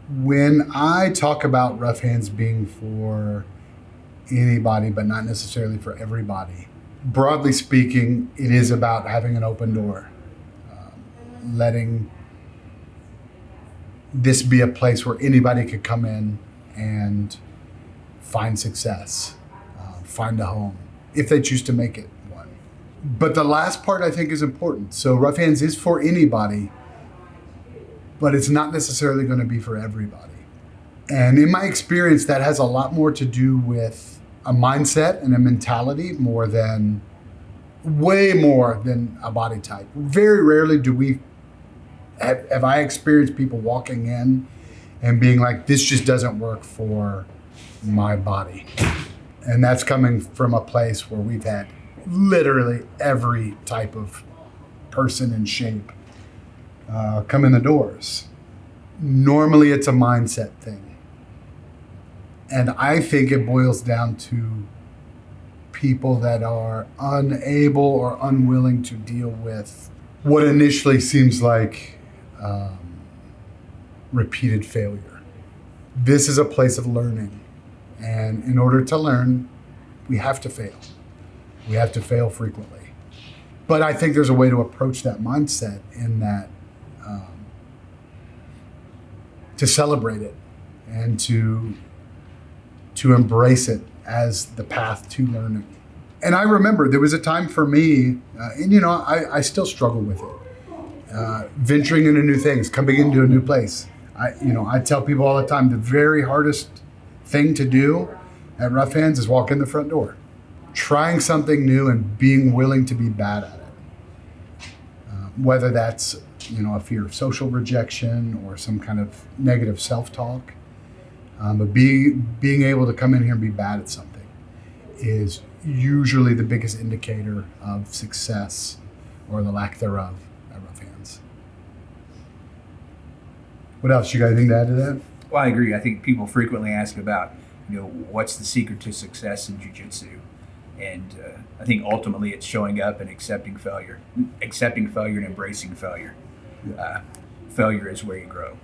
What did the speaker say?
When I talk about Rough Hands being for anybody, but not necessarily for everybody, broadly speaking, it is about having an open door, letting this be a place where anybody could come in and find success, find a home, if they choose to make it one. But the last part I think is important. So Rough Hands is for anybody, but it's not necessarily going to be for everybody. And in my experience, that has a lot more to do with a mindset and a mentality way more than a body type. Very rarely have I experienced people walking in and being like, this just doesn't work for my body. And that's coming from a place where we've had literally every type of person and shape come in the doors. Normally it's a mindset thing. And I think it boils down to people that are unable or unwilling to deal with what initially seems like repeated failure. This is a place of learning. And in order to learn, we have to fail. We have to fail frequently. But I think there's a way to approach that mindset in that to celebrate it and to embrace it as the path to learning. And I remember there was a time for me, and I still struggle with it, venturing into new things, coming into a new place. I tell people all the time, the very hardest thing to do at Rough Hands is walk in the front door. Trying something new and being willing to be bad at it. Whether that's a fear of social rejection or some kind of negative self-talk. But being able to come in here and be bad at something is usually the biggest indicator of success or the lack thereof at Rough Hands. What else? You got anything to add to that? Well, I agree. I think people frequently ask about, what's the secret to success in jiu-jitsu? And I think ultimately it's showing up and accepting failure and embracing failure. Failure is where you grow.